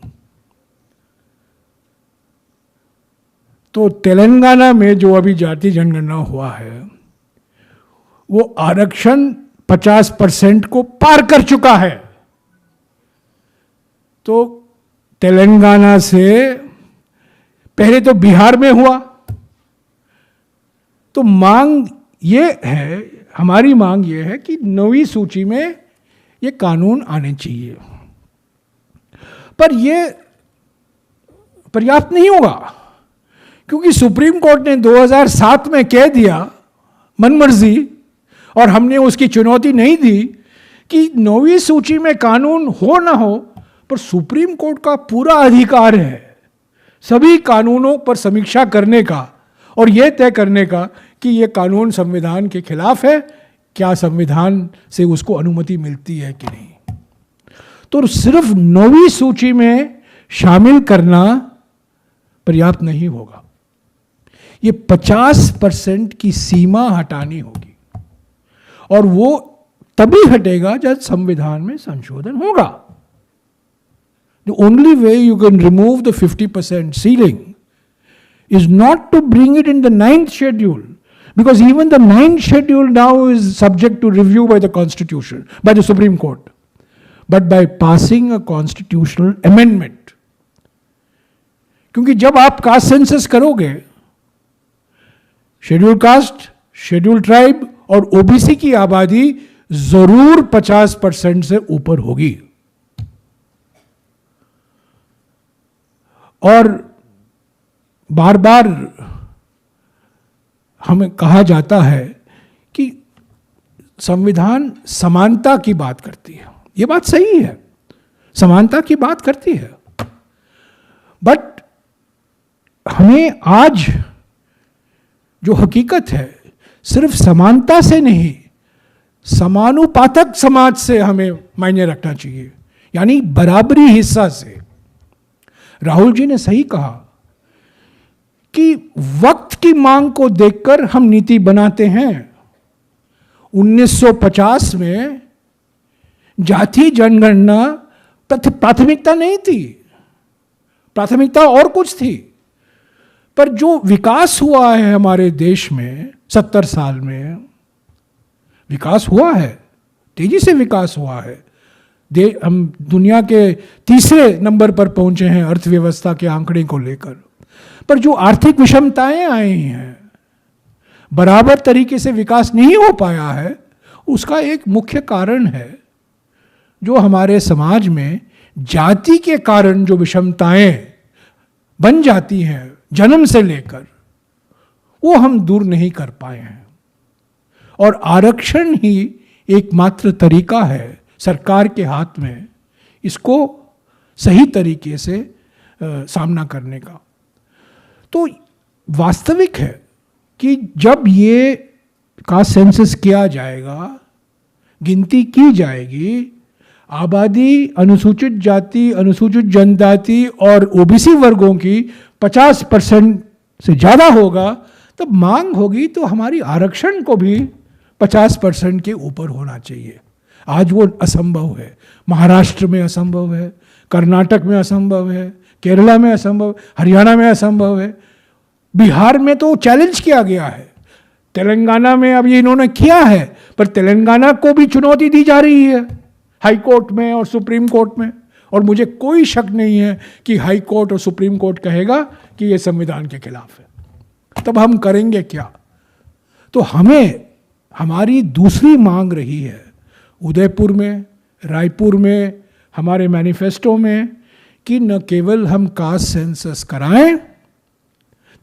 तो तेलंगाना में जो अभी जाति जनगणना हुआ है वो आरक्षण 50% को पार कर चुका है। तो तेलंगाना से पहले तो बिहार में हुआ। तो मांग ये है, हमारी मांग ये है कि 9वीं सूची में ये कानून आने चाहिए, पर ये पर्याप्त नहीं होगा, क्योंकि सुप्रीम कोर्ट ने 2007 में कह दिया मनमर्जी, और हमने उसकी चुनौती नहीं दी कि 9वीं सूची में कानून हो ना हो, पर सुप्रीम कोर्ट का पूरा अधिकार है सभी कानूनों पर समीक्षा करने का और यह तय करने का कि यह कानून संविधान के खिलाफ है, क्या संविधान से उसको अनुमति मिलती है कि नहीं। तो सिर्फ 9वीं सूची में शामिल करना पर्याप्त नहीं होगा, ये 50% की सीमा हटानी होगी, और वो तभी हटेगा जब संविधान में संशोधन होगा। The only way you can remove the 50% ceiling is not to bring it in the 9th schedule, because even the 9th schedule now is subject to review by the Constitution, by the Supreme Court, but by passing a constitutional amendment. क्योंकि जब आप कास्ट सेंसस करोगे, शेड्यूल कास्ट, शेड्यूल ट्राइब और ओबीसी की आबादी जरूर 50% से ऊपर होगी। और बार बार हमें कहा जाता है कि संविधान समानता की बात करती है। ये बात सही है, समानता की बात करती है, बट हमें आज जो हकीकत है सिर्फ समानता से नहीं, समानुपातक समाज से हमें मायने रखना चाहिए, यानी बराबरी हिस्सा से। राहुल जी ने सही कहा कि वक्त की मांग को देखकर हम नीति बनाते हैं। 1950 में जाति जनगणना प्राथमिकता नहीं थी, प्राथमिकता और कुछ थी, पर जो विकास हुआ है हमारे देश में 70 साल में, विकास हुआ है, तेजी से विकास हुआ है। हम दुनिया के तीसरे नंबर पर पहुंचे हैं अर्थव्यवस्था के आंकड़े को लेकर, पर जो आर्थिक विषमताएं आई हैं, बराबर तरीके से विकास नहीं हो पाया है, उसका एक मुख्य कारण है जो हमारे समाज में जाति के कारण जो विषमताएं बन जाती हैं जन्म से लेकर, वो हम दूर नहीं कर पाए हैं। और आरक्षण ही एकमात्र तरीका है सरकार के हाथ में इसको सही तरीके से सामना करने का। तो वास्तविक है कि जब ये कास्ट सेंसस किया जाएगा, गिनती की जाएगी, आबादी अनुसूचित जाति, अनुसूचित जनजाति और ओबीसी वर्गों की 50% से ज़्यादा होगा, तब मांग होगी तो हमारी आरक्षण को भी 50% के ऊपर होना चाहिए। आज वो असंभव है। महाराष्ट्र में असंभव है, कर्नाटक में असंभव है, केरला में असंभव, हरियाणा में असंभव है, बिहार में तो चैलेंज किया गया है, तेलंगाना में अब ये इन्होंने किया है, पर तेलंगाना को भी चुनौती दी जा रही है हाई कोर्ट में और सुप्रीम कोर्ट में। और मुझे कोई शक नहीं है कि हाई कोर्ट और सुप्रीम कोर्ट कहेगा कि ये संविधान के खिलाफ है। तब हम करेंगे क्या? तो हमारी दूसरी मांग रही है उदयपुर में, रायपुर में, हमारे मैनिफेस्टो में, कि न केवल हम कास्ट सेंसस कराएं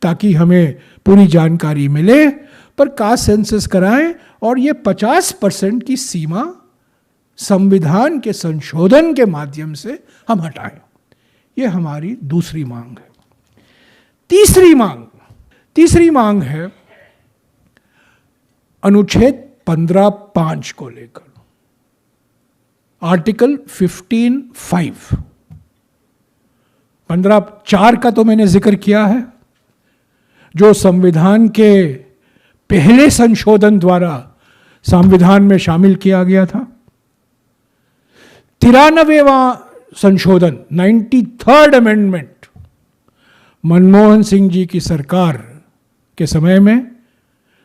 ताकि हमें पूरी जानकारी मिले, पर कास्ट सेंसस कराएं और ये 50% की सीमा संविधान के संशोधन के माध्यम से हम हटाएं। ये हमारी दूसरी मांग है। तीसरी मांग है अनुच्छेद 15(5) को लेकर, आर्टिकल 15(5). 15(4) का तो मैंने जिक्र किया है, जो संविधान के पहले संशोधन द्वारा संविधान में शामिल किया गया था। 93वां संशोधन, 93rd अमेंडमेंट, मनमोहन सिंह जी की सरकार के समय में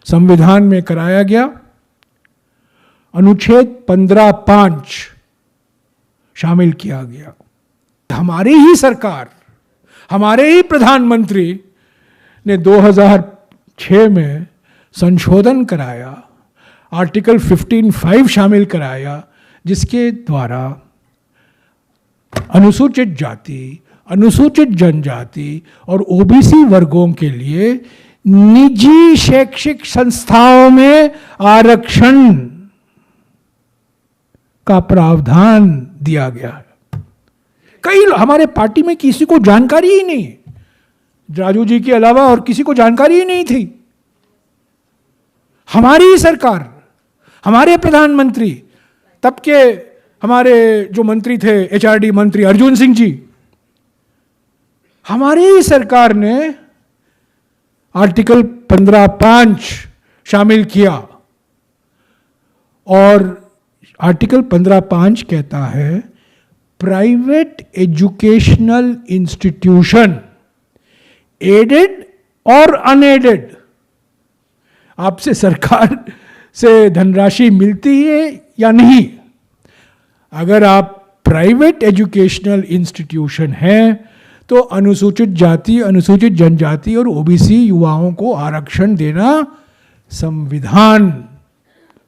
संविधान में कराया गया। अनुच्छेद 15(5) शामिल किया गया। हमारी ही सरकार, हमारे ही प्रधानमंत्री ने 2006 में संशोधन कराया, आर्टिकल 15(5) शामिल कराया, जिसके द्वारा अनुसूचित जाति, अनुसूचित जनजाति और ओबीसी वर्गों के लिए निजी शैक्षिक संस्थाओं में आरक्षण का प्रावधान दिया गया है। कई हमारे पार्टी में किसी को जानकारी ही नहीं, राजू जी के अलावा और किसी को जानकारी ही नहीं थी। हमारी ही सरकार, हमारे प्रधानमंत्री, तब के हमारे जो मंत्री थे, एचआरडी मंत्री अर्जुन सिंह जी, हमारी ही सरकार ने आर्टिकल 15(5) शामिल किया। और आर्टिकल 15(5) कहता है, प्राइवेट एजुकेशनल इंस्टीट्यूशन, एडेड और अनएडेड, आपसे सरकार से धनराशि मिलती है या नहीं, अगर आप प्राइवेट एजुकेशनल इंस्टीट्यूशन हैं तो अनुसूचित जाति, अनुसूचित जनजाति और ओबीसी युवाओं को आरक्षण देना संविधान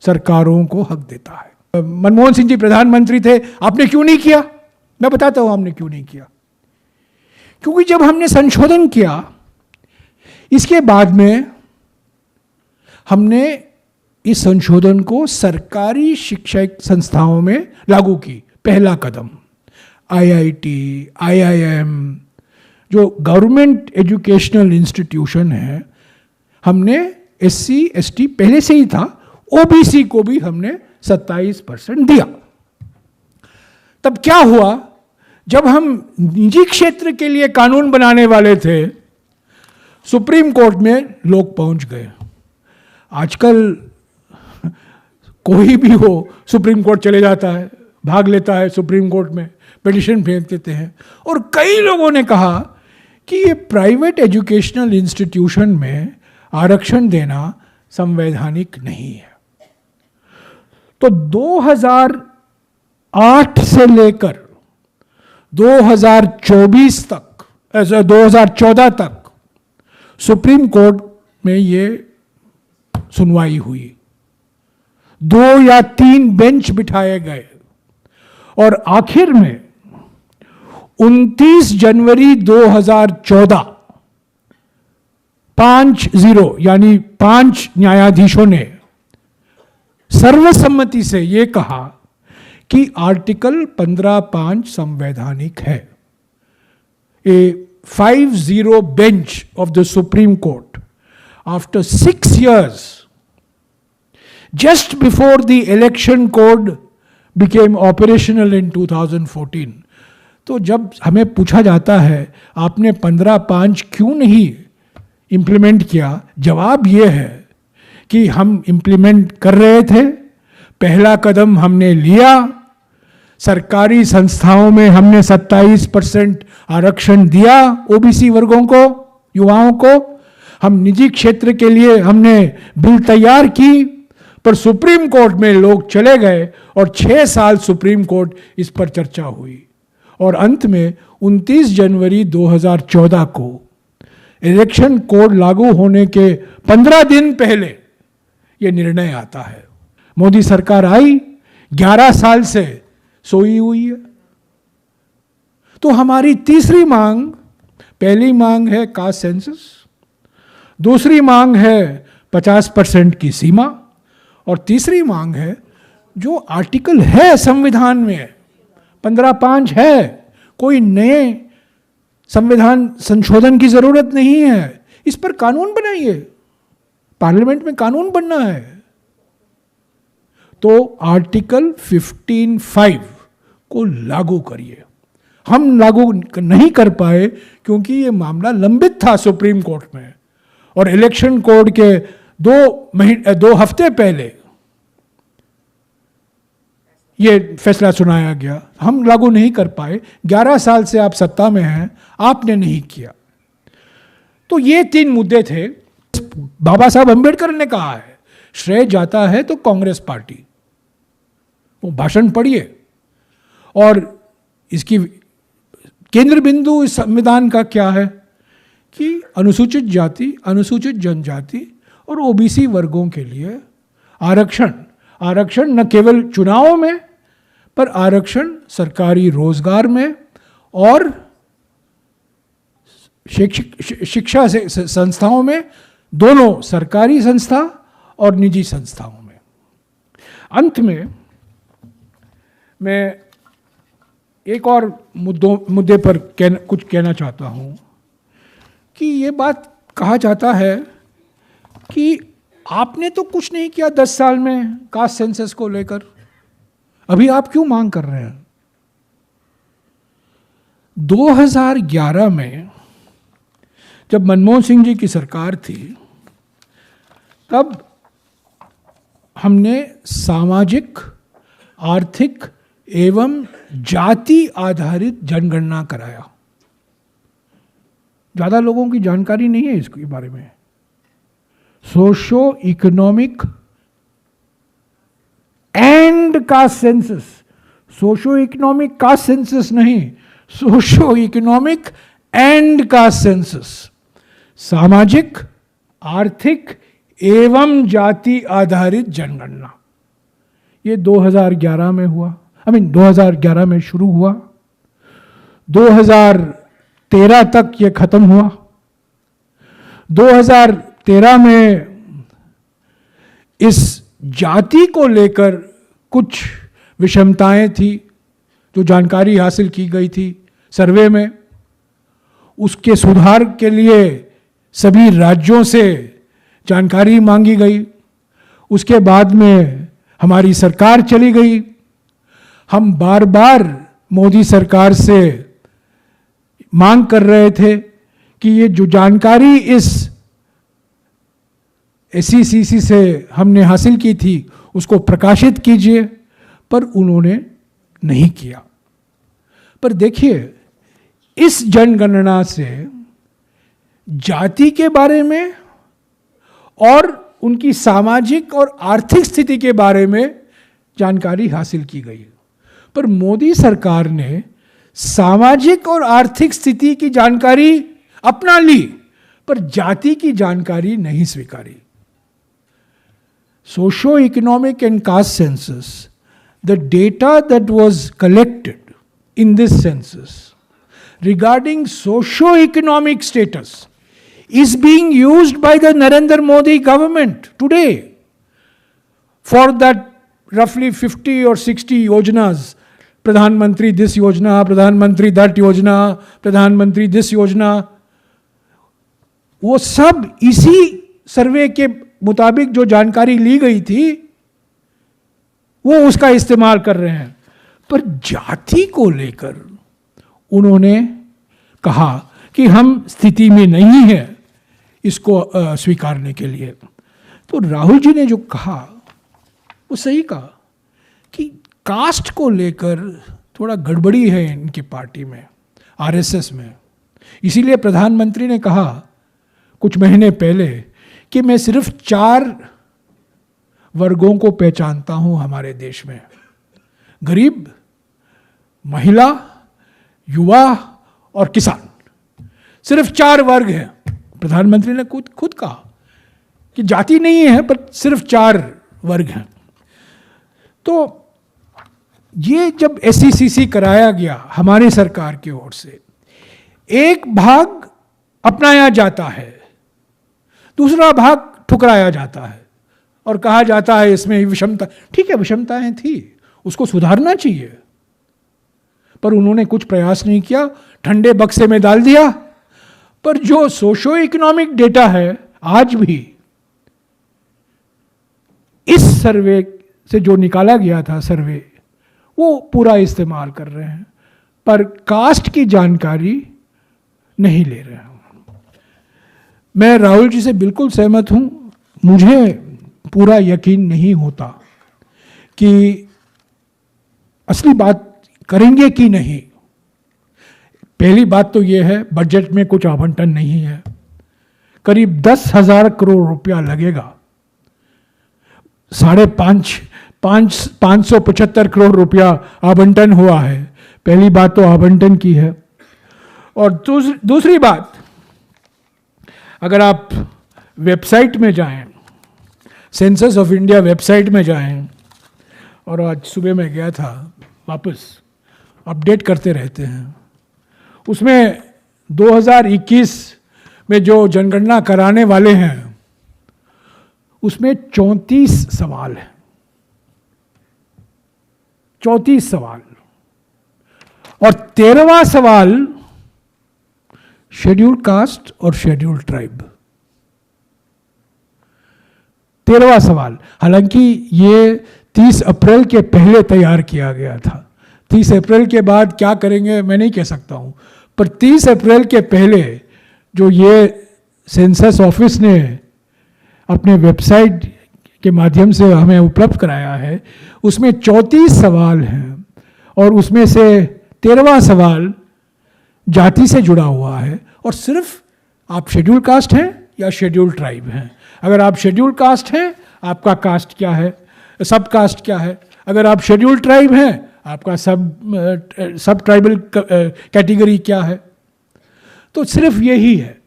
सरकारों को हक देता है। मनमोहन सिंह जी प्रधानमंत्री थे, आपने क्यों नहीं किया? मैं बताता हूं हमने क्यों नहीं किया। क्योंकि जब हमने संशोधन किया, इसके बाद में हमने इस संशोधन को सरकारी शिक्षक संस्थाओं में लागू की। पहला कदम आईआईटी, आईआईएम, जो गवर्नमेंट एजुकेशनल इंस्टीट्यूशन है, हमने एससी एसटी पहले से ही था, ओबीसी को भी हमने 27% दिया। तब क्या हुआ, जब हम निजी क्षेत्र के लिए कानून बनाने वाले थे, सुप्रीम कोर्ट में लोग पहुंच गए। आजकल कोई भी हो सुप्रीम कोर्ट चले जाता है, भाग लेता है सुप्रीम कोर्ट में, पिटीशन भेज देते हैं। और कई लोगों ने कहा कि ये प्राइवेट एजुकेशनल इंस्टीट्यूशन में आरक्षण देना संवैधानिक नहीं है। तो 2008 से लेकर 2024 तक, 2014 तक सुप्रीम कोर्ट में ये सुनवाई हुई। 2 या 3 बेंच बिठाए गए और आखिर में 29 जनवरी 2014 5-0 यानी 5 न्यायाधीशों ने सर्वसम्मति से ये कहा कि आर्टिकल 15(5) संवैधानिक है। ए 5-0 bench of the supreme court after 6 years just before the election code became operational in 2014। तो जब हमें पूछा जाता है आपने 15(5) क्यों नहीं इम्प्लीमेंट किया, जवाब ये है कि हम इम्प्लीमेंट कर रहे थे, पहला कदम हमने लिया, सरकारी संस्थाओं में हमने 27% आरक्षण दिया ओबीसी वर्गों को, युवाओं को। हम निजी क्षेत्र के लिए हमने बिल तैयार की, पर सुप्रीम कोर्ट में लोग चले गए और 6 साल सुप्रीम कोर्ट इस पर चर्चा हुई और अंत में 29 जनवरी 2014 को इलेक्शन कोड लागू होने के 15 दिन पहले यह निर्णय आता है। मोदी सरकार आई, 11 साल से सोई हुई है। तो हमारी तीसरी मांग, पहली मांग है कास्ट सेंसस, दूसरी मांग है 50% की सीमा, और तीसरी मांग है जो आर्टिकल है संविधान में 15(5) है, कोई नए संविधान संशोधन की जरूरत नहीं है, इस पर कानून बनाइए, पार्लियामेंट में कानून बनना है। तो आर्टिकल 15(5) को लागू करिए। हम लागू नहीं कर पाए क्योंकि ये मामला लंबित था सुप्रीम कोर्ट में और इलेक्शन कोड के 2 हफ्ते पहले ये फैसला सुनाया गया, हम लागू नहीं कर पाए। 11 साल से आप सत्ता में हैं, आपने नहीं किया। तो ये 3 मुद्दे थे। बाबा साहब अंबेडकर ने कहा है श्रेय जाता है तो कांग्रेस पार्टी, वो भाषण पढ़िए और इसकी केंद्र बिंदु इस संविधान का क्या है कि अनुसूचित जाति, अनुसूचित जनजाति और ओबीसी वर्गों के लिए आरक्षण न केवल चुनावों में, पर आरक्षण सरकारी रोजगार में और शिक्षा से संस्थाओं में, दोनों सरकारी संस्था और निजी संस्थाओं में। अंत में मैं एक और मुद्दे पर कुछ कहना चाहता हूं कि ये बात कहा जाता है कि आपने तो कुछ नहीं किया 10 साल में कास्ट सेंसस को लेकर, अभी आप क्यों मांग कर रहे हैं। 2011 में जब मनमोहन सिंह जी की सरकार थी, तब हमने सामाजिक, आर्थिक एवं जाति आधारित जनगणना कराया। ज़्यादा लोगों की जानकारी नहीं है इसके बारे में। Socio economic and caste census, socio economic caste census नहीं, socio economic and caste census, सामाजिक, आर्थिक एवं जाति आधारित जनगणना। ये 2011 में हुआ, 2011 में शुरू हुआ, 2013 तक ये खत्म हुआ। 2013 में इस जाति को लेकर कुछ विषमताएं थी जो जानकारी हासिल की गई थी सर्वे में, उसके सुधार के लिए सभी राज्यों से जानकारी मांगी गई। उसके बाद में हमारी सरकार चली गई। हम बार बार मोदी सरकार से मांग कर रहे थे कि ये जो जानकारी इस SECC से हमने हासिल की थी उसको प्रकाशित कीजिए, पर उन्होंने नहीं किया। पर देखिए, इस जनगणना से जाति के बारे में और उनकी सामाजिक और आर्थिक स्थिति के बारे में जानकारी हासिल की गई, पर मोदी सरकार ने सामाजिक और आर्थिक स्थिति की जानकारी अपना ली, पर जाति की जानकारी नहीं स्वीकारी। Socio-economic and caste census, the data that was collected in this census regarding socio-economic status is being used by the Narendra Modi government today for that roughly 50 or 60 योजनाज, प्रधानमंत्री दिस योजना, प्रधानमंत्री दैट योजना, प्रधानमंत्री दिस योजना, वो सब इसी सर्वे के मुताबिक जो जानकारी ली गई थी वो उसका इस्तेमाल कर रहे हैं। पर जाति को लेकर उन्होंने कहा कि हम स्थिति में नहीं है इसको स्वीकारने के लिए। तो राहुल जी ने जो कहा वो सही कहा कि कास्ट को लेकर थोड़ा गड़बड़ी है इनकी पार्टी में, आरएसएस में। इसीलिए प्रधानमंत्री ने कहा कुछ महीने पहले कि मैं सिर्फ 4 वर्गों को पहचानता हूं हमारे देश में, गरीब, महिला, युवा और किसान। सिर्फ 4 वर्ग हैं। प्रधानमंत्री ने खुद कहा कि जाति नहीं है पर सिर्फ 4 वर्ग हैं। तो ये जब एसईसीसी कराया गया हमारी सरकार की ओर से, एक भाग अपनाया जाता है, दूसरा भाग ठुकराया जाता है और कहा जाता है इसमें विषमता। ठीक है, विषमताएं थी, उसको सुधारना चाहिए, पर उन्होंने कुछ प्रयास नहीं किया, ठंडे बक्से में डाल दिया। पर जो सोशो इकोनॉमिक डेटा है आज भी इस सर्वे से जो निकाला गया था सर्वे, वो पूरा इस्तेमाल कर रहे हैं, पर कास्ट की जानकारी नहीं ले रहे हैं। मैं राहुल जी से बिल्कुल सहमत हूं। मुझे पूरा यकीन नहीं होता कि असली बात करेंगे कि नहीं। पहली बात तो यह है बजट में कुछ आवंटन नहीं है, करीब 10,000 करोड़ रुपया लगेगा, 575 करोड़ रुपया आवंटन हुआ है। पहली बात तो आवंटन की है। और दूसरी बात, अगर आप वेबसाइट में जाएं, सेंसस ऑफ इंडिया वेबसाइट में जाएं, और आज सुबह मैं गया था, वापस अपडेट करते रहते हैं, उसमें 2021 में जो जनगणना कराने वाले हैं उसमें 34 सवाल हैं, 34 सवाल, और 13वां सवाल शेड्यूल कास्ट और शेड्यूल ट्राइब। 13वां सवाल, हालांकि ये 30 अप्रैल के पहले तैयार किया गया था। 30 अप्रैल के बाद क्या करेंगे मैं नहीं कह सकता हूं, पर 30 अप्रैल के पहले जो ये सेंसस ऑफिस ने अपने वेबसाइट के माध्यम से हमें उपलब्ध कराया है, उसमें 34 सवाल हैं, और उसमें से 13वां सवाल जाति से जुड़ा हुआ है। और सिर्फ आप शेड्यूल कास्ट हैं या शेड्यूल ट्राइब हैं। अगर आप शेड्यूल कास्ट हैं, आपका कास्ट क्या है, सब कास्ट क्या है। अगर आप शेड्यूल ट्राइब हैं, आपका सब ट्राइबल कैटेगरी क्या है। तो सिर्फ यही है।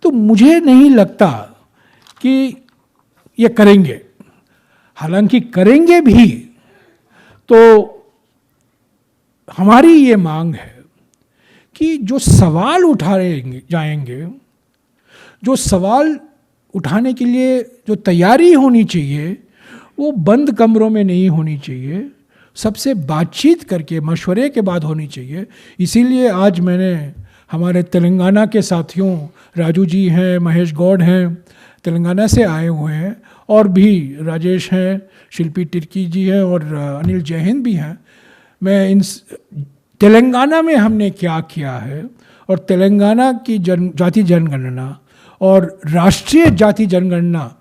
तो मुझे नहीं लगता कि ये करेंगे। हालांकि करेंगे भी तो हमारी ये मांग है कि जो सवाल उठाए जाएंगे, जो सवाल उठाने के लिए जो तैयारी होनी चाहिए, वो बंद कमरों में नहीं होनी चाहिए, सबसे बातचीत करके मशवरे के बाद होनी चाहिए। इसीलिए आज मैंने हमारे तेलंगाना के साथियों, राजू जी हैं, महेश गौड़ हैं, तेलंगाना से आए हुए हैं, और भी राजेश हैं, शिल्पी तिर्की जी हैं, और अनिल जैहिंद भी हैं। मैं इन तेलंगाना में हमने क्या किया है, और तेलंगाना की जाति जनगणना और राष्ट्रीय जाति जनगणना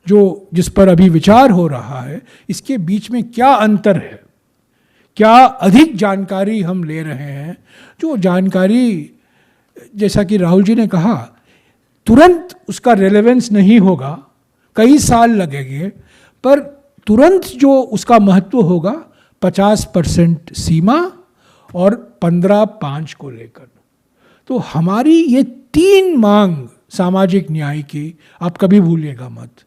जिस पर अभी विचार हो रहा है, इसके बीच में क्या अंतर है, क्या अधिक जानकारी हम ले रहे हैं। जो जानकारी, जैसा कि राहुल जी ने कहा, तुरंत उसका रेलेवेंस नहीं होगा, कई साल लगेंगे, पर तुरंत जो उसका महत्व होगा 50% सीमा और 15/5 को लेकर। तो हमारी ये 3 मांग सामाजिक न्याय की आप कभी भूलिएगा मत।